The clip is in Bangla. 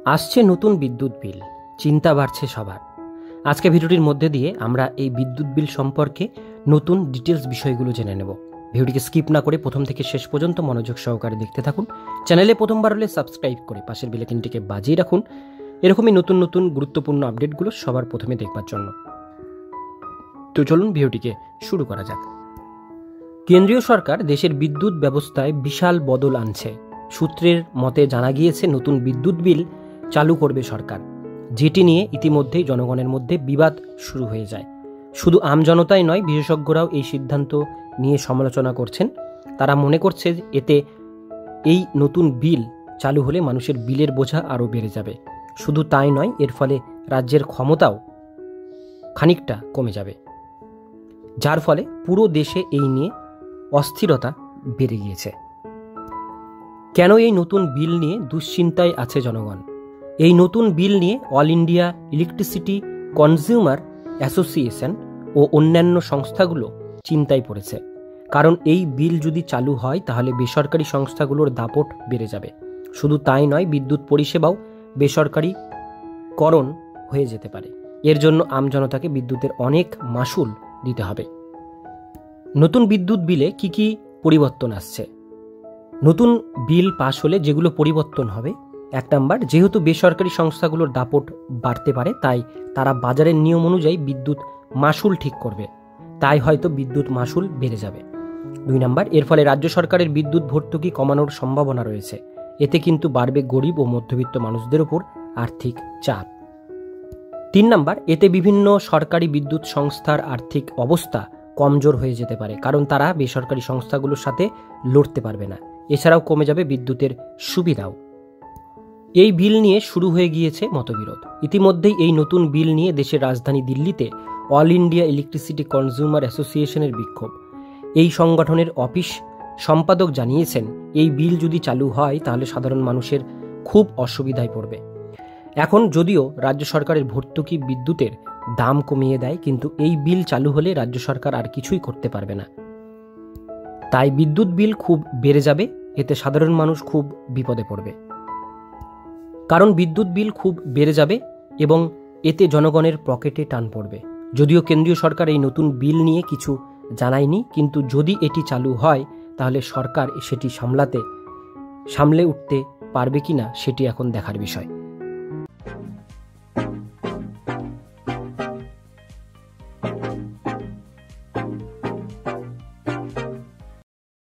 আসছে নতুন বিদ্যুৎ বিল, চিন্তা বাড়ছে সবার। আজকে ভিডিওটির মধ্যে দিয়ে আমরা এই বিদ্যুৎ বিল সম্পর্কে নতুন ডিটেলস বিষয়গুলো জেনে নেব। ভিডিওটিকে স্কিপ না করে প্রথম থেকে শেষ পর্যন্ত মনোযোগ সহকারে দেখতে থাকুন। চ্যানেলে প্রথমবার হলে সাবস্ক্রাইব করে পাশের বেল আইকনটিকে বাজিয়ে রাখুন, এরকমই নতুন নতুন গুরুত্বপূর্ণ আপডেটগুলো সবার প্রথমে দেখবার জন্য। তো চলুন ভিডিওটিকে শুরু করা যাক। কেন্দ্রীয় সরকার দেশের বিদ্যুৎ ব্যবস্থায় বিশাল বদল আনছে। সূত্রের মতে জানা গিয়েছে, নতুন বিদ্যুৎ বিল চালু করবে সরকার, যেটি নিয়ে ইতিমধ্যেই জনগণের মধ্যে বিবাদ শুরু হয়ে যায়। শুধু আমজনতাই নয়, বিশেষজ্ঞরাও এই সিদ্ধান্ত নিয়ে সমালোচনা করছেন। তারা মনে করছে এতে এই নতুন বিল চালু হলে মানুষের বিলের বোঝা আরও বেড়ে যাবে। শুধু তাই নয়, এর ফলে রাজ্যের ক্ষমতাও খানিকটা কমে যাবে, যার ফলে পুরো দেশে এই নিয়ে অস্থিরতা বেড়ে গিয়েছে। কেন এই নতুন বিল নিয়ে দুশ্চিন্তায় আছে জনগণ? এই নতুন বিল নিয়ে all India electricity consumer association ও অন্যান্য সংস্থাগুলো চিন্তায় পড়েছে। কারণ এই বিল যদি চালু হয় তাহলে বেসরকারি সংস্থাগুলোর দাপট বেড়ে যাবে। শুধু তাই নয়, বিদ্যুৎ পরিষেবাও বেসরকারিকরণ হয়ে যেতে পারে। এর জন্য আমজনতাকে বিদ্যুতের অনেক মাশুল দিতে হবে। নতুন বিদ্যুৎ বিলে কি কি পরিবর্তন আসছে? নতুন বিল পাশ হলে যেগুলো পরিবর্তন হবে, 1 নাম্বার, যেহেতু বেসরকারি সংস্থাগুলোর দাপট বাড়তে পারে, তাই তারা বাজারের নিয়ম অনুযায়ী বিদ্যুৎ মাশুল ঠিক করবে, তাই হয়তো বিদ্যুৎ মাশুল বেড়ে যাবে। 2 নাম্বার, এর ফলে রাজ্য সরকারের বিদ্যুৎ ভর্তুকি কমানোর সম্ভাবনা রয়েছে। এতে কিন্তু বাড়বে গরিব ও মধ্যবিত্ত মানুষদের উপর আর্থিক চাপ। 3 নাম্বার, এতে বিভিন্ন সরকারি বিদ্যুৎ সংস্থার আর্থিক অবস্থা কমজোর হয়ে যেতে পারে, কারণ তারা বেসরকারি সংস্থাগুলোর সাথে লড়তে পারবে না। এছাড়াও কমে যাবে বিদ্যুতের সুবিধাও। এই বিল নিয়ে শুরু হয়ে গিয়েছে মতবিরোধ। ইতিমধ্যেই এই নতুন বিল নিয়ে দেশের রাজধানী দিল্লিতে অল ইন্ডিয়া ইলেকট্রিসিটি কনজিউমার অ্যাসোসিয়েশনের বিক্ষোভ। এই সংগঠনের অফিস সম্পাদক জানিয়েছেন, এই বিল যদি চালু হয় তাহলে সাধারণ মানুষের খুব অসুবিধায় পড়বে। এখন যদিও রাজ্য সরকারের ভর্তুকি বিদ্যুতের দাম কমিয়ে দেয়, কিন্তু এই বিল চালু হলে রাজ্য সরকার আর কিছুই করতে পারবে না। তাই বিদ্যুৎ বিল খুব বেড়ে যাবে, এতে সাধারণ মানুষ খুব বিপদে পড়বে। কারণ বিদ্যুৎ বিল খুব বেড়ে যাবে এবং এতে জনগণের পকেটে টান পড়বে। যদিও কেন্দ্রীয় সরকার এই নতুন বিল নিয়ে কিছু জানায়নি, কিন্তু যদি এটি চালু হয় তাহলে সরকার সেটি সামলে উঠতে পারবে কিনা সেটি এখন দেখার বিষয়।